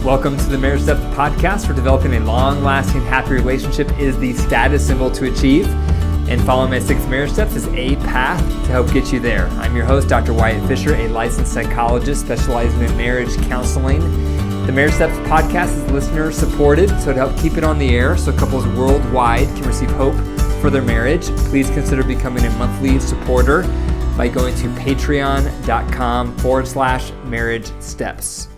Welcome to the Marriage Steps podcast, where developing a long-lasting, happy relationship is the status symbol to achieve. And following my 6 marriage steps is a path to help get you there. I'm your host, Dr. Wyatt Fisher, a licensed psychologist specializing in marriage counseling. The Marriage Steps podcast is listener supported, so to help keep it on the air so couples worldwide can receive hope for their marriage, please consider becoming a monthly supporter by going to patreon.com/marriage steps.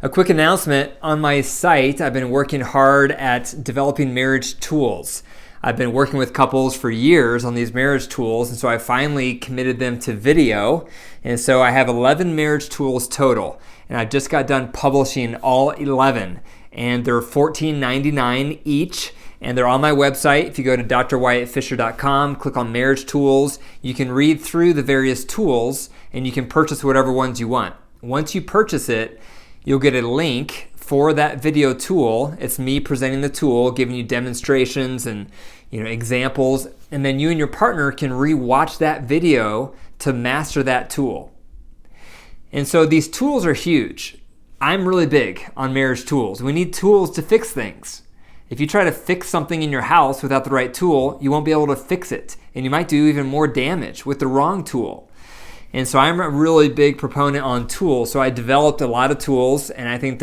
A quick announcement, on my site, I've been working hard at developing marriage tools. I've been working with couples for years on these marriage tools, and so I finally committed them to video. And so I have 11 marriage tools total, and I just got done publishing all 11, and they're $14.99 each, and they're on my website. If you go to drwyattfisher.com, click on marriage tools, you can read through the various tools, and you can purchase whatever ones you want. Once you purchase it, you'll get a link for that video tool. It's me presenting the tool, giving you demonstrations and examples, and then you and your partner can re-watch that video to master that tool. And so these tools are huge. I'm really big on marriage tools. We need tools to fix things. If you try to fix something in your house without the right tool, you won't be able to fix it, and you might do even more damage with the wrong tool. And so I'm a really big proponent on tools. So I developed a lot of tools, and I think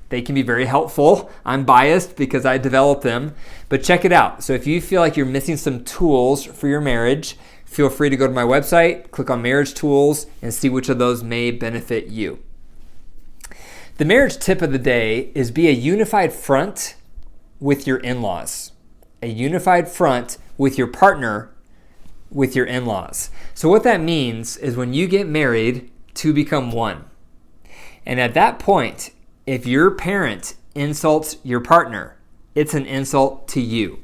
they can be very helpful. I'm biased because I developed them, but check it out. So if you feel like you're missing some tools for your marriage, feel free to go to my website, click on marriage tools, and see which of those may benefit you. The marriage tip of the day is be a unified front with your in-laws. A unified front with your partner, with your in-laws. So what that means is when you get married, two become one. And at that point, if your parent insults your partner, it's an insult to you.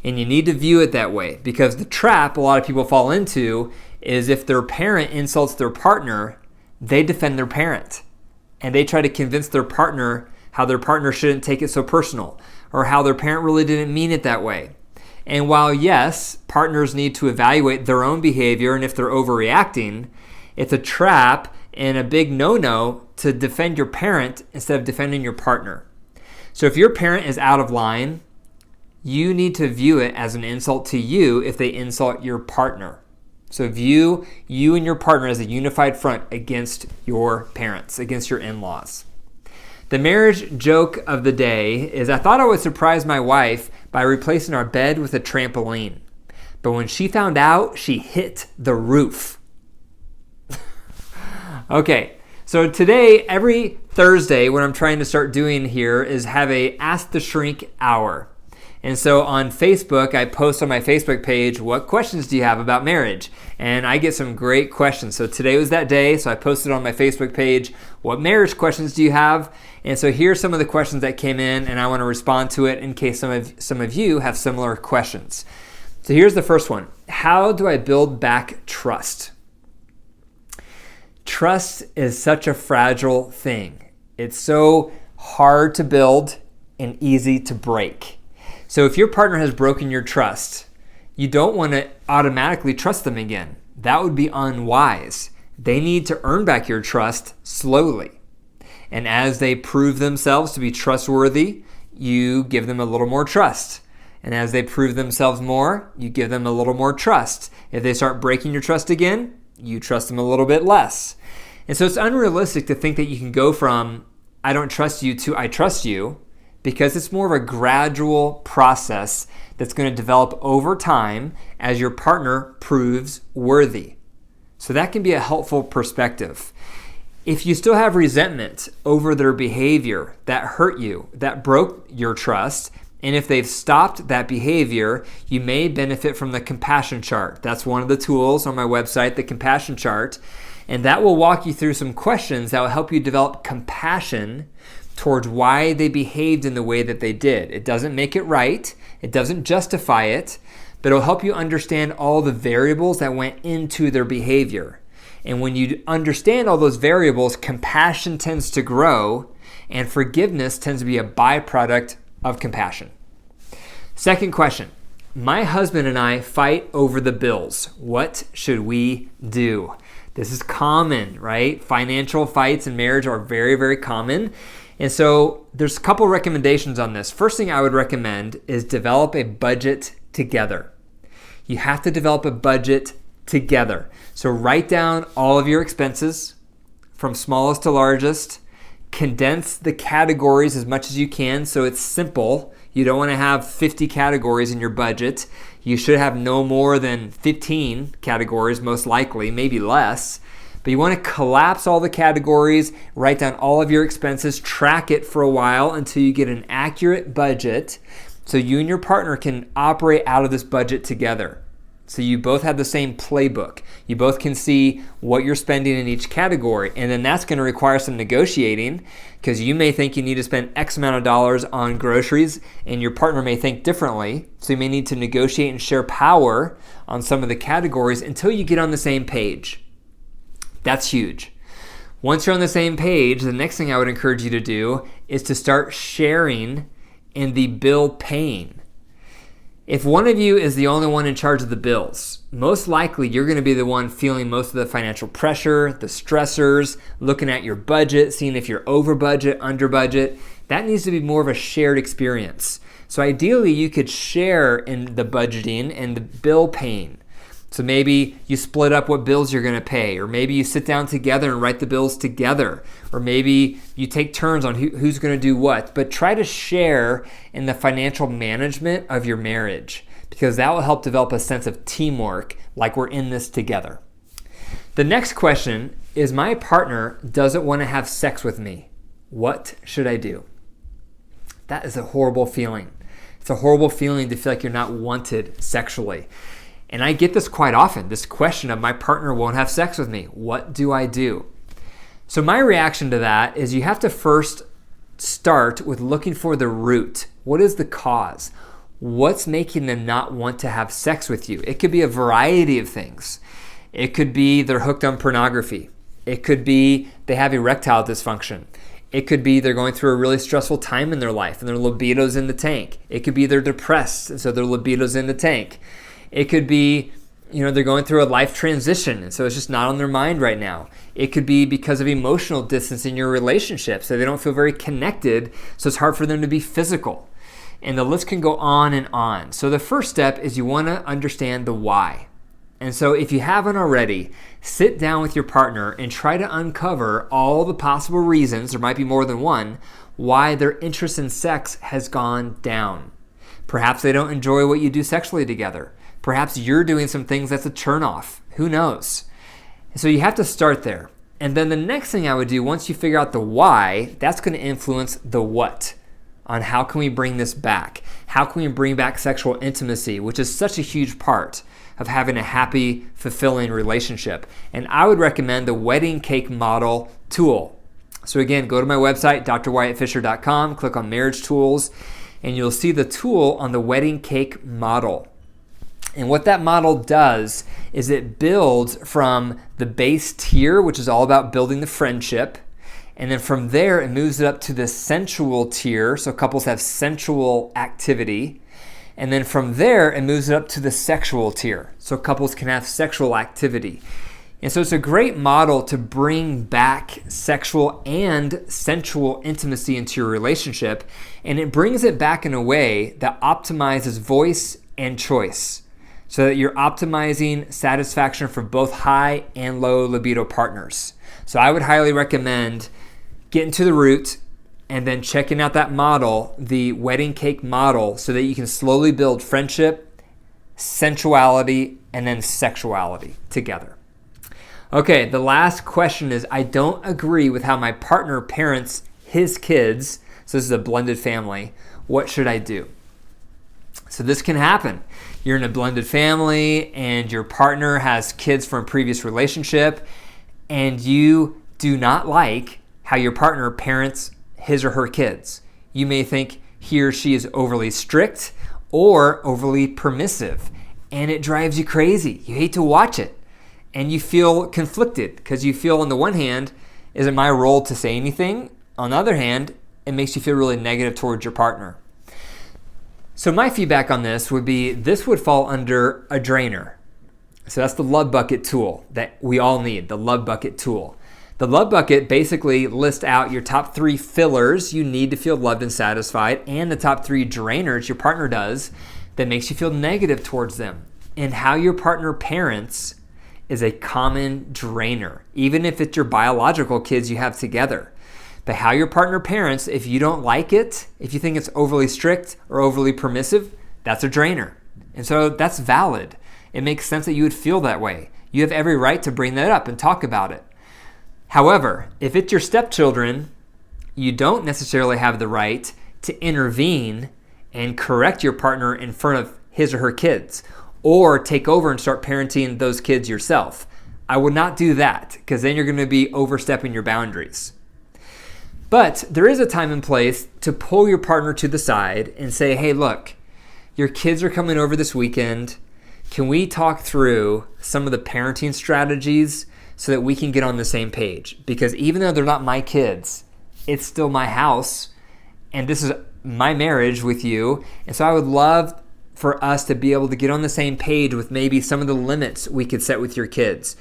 And you need to view it that way, because the trap a lot of people fall into is if their parent insults their partner, they defend their parent. And they try to convince their partner how their partner shouldn't take it so personal, or how their parent really didn't mean it that way. And while yes, partners need to evaluate their own behavior and if they're overreacting, it's a trap and a big no-no to defend your parent instead of defending your partner. So if your parent is out of line, you need to view it as an insult to you if they insult your partner. So view you and your partner as a unified front against your parents, against your in-laws. The marriage joke of the day is I thought I would surprise my wife by replacing our bed with a trampoline. But when she found out, she hit the roof. Okay, so today, every Thursday, what I'm trying to start doing here is have a Ask the Shrink hour. And so on Facebook, I post on my Facebook page, what questions do you have about marriage? And I get some great questions. So today was that day, so I posted on my Facebook page, what marriage questions do you have? And so here's some of the questions that came in, and I want to respond to it in case some of you have similar questions. So here's the first one. How do I build back trust? Trust is such a fragile thing. It's so hard to build and easy to break. So if your partner has broken your trust, you don't want to automatically trust them again. That would be unwise. They need to earn back your trust slowly. And as they prove themselves to be trustworthy, you give them a little more trust. And as they prove themselves more, you give them a little more trust. If they start breaking your trust again, you trust them a little bit less. And so it's unrealistic to think that you can go from I don't trust you to I trust you, because it's more of a gradual process that's going to develop over time as your partner proves worthy. So that can be a helpful perspective. If you still have resentment over their behavior that hurt you, that broke your trust, and if they've stopped that behavior, you may benefit from the compassion chart. That's one of the tools on my website, the compassion chart. And that will walk you through some questions that will help you develop compassion towards why they behaved in the way that they did. It doesn't make it right. It doesn't justify it, but it'll help you understand all the variables that went into their behavior. And when you understand all those variables, compassion tends to grow, and forgiveness tends to be a byproduct of compassion. Second question. My husband and I fight over the bills. What should we do? This is common, right? Financial fights in marriage are very, very common. And so there's a couple recommendations on this. First thing I would recommend is develop a budget together. You have to develop a budget together. So write down all of your expenses from smallest to largest. Condense the categories as much as you can so it's simple. You don't want to have 50 categories in your budget. You should have no more than 15 categories, most likely, maybe less. But you want to collapse all the categories, write down all of your expenses, track it for a while until you get an accurate budget so you and your partner can operate out of this budget together. So you both have the same playbook. You both can see what you're spending in each category. And then that's going to require some negotiating because you may think you need to spend X amount of dollars on groceries and your partner may think differently. So you may need to negotiate and share power on some of the categories until you get on the same page. That's huge. Once you're on the same page, the next thing I would encourage you to do is to start sharing in the bill paying. If one of you is the only one in charge of the bills, most likely you're going to be the one feeling most of the financial pressure, the stressors, looking at your budget, seeing if you're over budget, under budget. That needs to be more of a shared experience. So ideally, you could share in the budgeting and the bill paying. So maybe you split up what bills you're going to pay, or maybe you sit down together and write the bills together, or maybe you take turns on who's going to do what. But try to share in the financial management of your marriage because that will help develop a sense of teamwork, like we're in this together. The next question is, my partner doesn't want to have sex with me. What should I do? That is a horrible feeling. It's a horrible feeling to feel like you're not wanted sexually. And I get this quite often, this question of my partner won't have sex with me. What do I do? So my reaction to that is you have to first start with looking for the root. What is the cause? What's making them not want to have sex with you? It could be a variety of things. It could be they're hooked on pornography. It could be they have erectile dysfunction. It could be they're going through a really stressful time in their life and their libido's in the tank. It could be they're depressed and so their libido's in the tank. It could be, they're going through a life transition, and so it's just not on their mind right now. It could be because of emotional distance in your relationship, so they don't feel very connected, so it's hard for them to be physical. And the list can go on and on. So the first step is you want to understand the why. And so if you haven't already, sit down with your partner and try to uncover all the possible reasons, there might be more than one, why their interest in sex has gone down. Perhaps they don't enjoy what you do sexually together. Perhaps you're doing some things that's a turnoff. Who knows? So you have to start there. And then the next thing I would do, once you figure out the why, that's going to influence the what on how can we bring this back? How can we bring back sexual intimacy, which is such a huge part of having a happy, fulfilling relationship. And I would recommend the wedding cake model tool. So again, go to my website, drwyattfisher.com, click on marriage tools, and you'll see the tool on the wedding cake model. And what that model does is it builds from the base tier, which is all about building the friendship. And then from there, it moves it up to the sensual tier. So couples have sensual activity. And then from there, it moves it up to the sexual tier. So couples can have sexual activity. And so it's a great model to bring back sexual and sensual intimacy into your relationship. And it brings it back in a way that optimizes voice and choice, so that you're optimizing satisfaction for both high and low libido partners. So I would highly recommend getting to the root and then checking out that model, the wedding cake model, so that you can slowly build friendship, sensuality, and then sexuality together. Okay, the last question is, I don't agree with how my partner parents his kids. So this is a blended family. What should I do? So this can happen. You're in a blended family and your partner has kids from a previous relationship and you do not like how your partner parents his or her kids. You may think he or she is overly strict or overly permissive and it drives you crazy. You hate to watch it and you feel conflicted because you feel on the one hand, is it my role to say anything? On the other hand, it makes you feel really negative towards your partner. So my feedback on this would be, this would fall under a drainer. So that's the love bucket tool that we all need, the love bucket tool. The love bucket basically lists out your top 3 fillers you need to feel loved and satisfied, and the top 3 drainers your partner does that makes you feel negative towards them. And how your partner parents is a common drainer, even if it's your biological kids you have together. But how your partner parents, if you don't like it, if you think it's overly strict or overly permissive, that's a drainer. And so that's valid. It makes sense that you would feel that way. You have every right to bring that up and talk about it. However, if it's your stepchildren, you don't necessarily have the right to intervene and correct your partner in front of his or her kids, or take over and start parenting those kids yourself. I would not do that, because then you're going to be overstepping your boundaries. But there is a time and place to pull your partner to the side and say, hey, look, your kids are coming over this weekend. Can we talk through some of the parenting strategies so that we can get on the same page? Because even though they're not my kids, it's still my house, and this is my marriage with you. And so I would love for us to be able to get on the same page with maybe some of the limits we could set with your kids.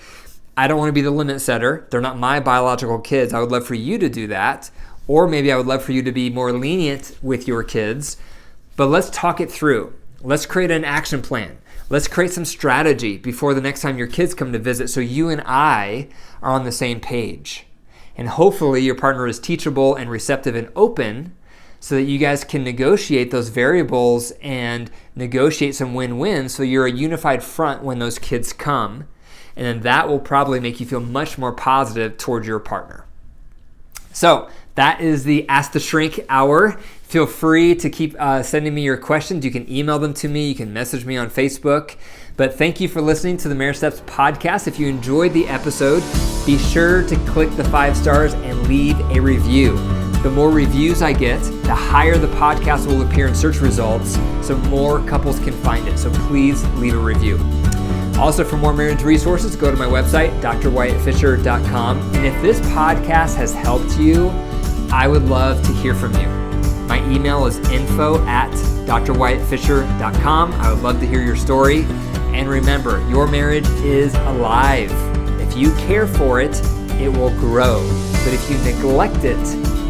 I don't want to be the limit setter. They're not my biological kids. I would love for you to do that. Or maybe I would love for you to be more lenient with your kids. But let's talk it through. Let's create an action plan. Let's create some strategy before the next time your kids come to visit so you and I are on the same page. And hopefully your partner is teachable and receptive and open so that you guys can negotiate those variables and negotiate some win-wins so you're a unified front when those kids come. And then that will probably make you feel much more positive towards your partner. So that is the Ask the Shrink Hour. Feel free to keep sending me your questions. You can email them to me. You can message me on Facebook. But thank you for listening to the Marriage Steps podcast. If you enjoyed the episode, be sure to click the 5 stars and leave a review. The more reviews I get, the higher the podcast will appear in search results so more couples can find it. So please leave a review. Also, for more marriage resources, go to my website, drwyattfisher.com. And if this podcast has helped you, I would love to hear from you. My email is info@drwyattfisher.com. I would love to hear your story. And remember, your marriage is alive. If you care for it, it will grow. But if you neglect it,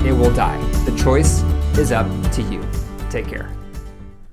it will die. The choice is up to you. Take care.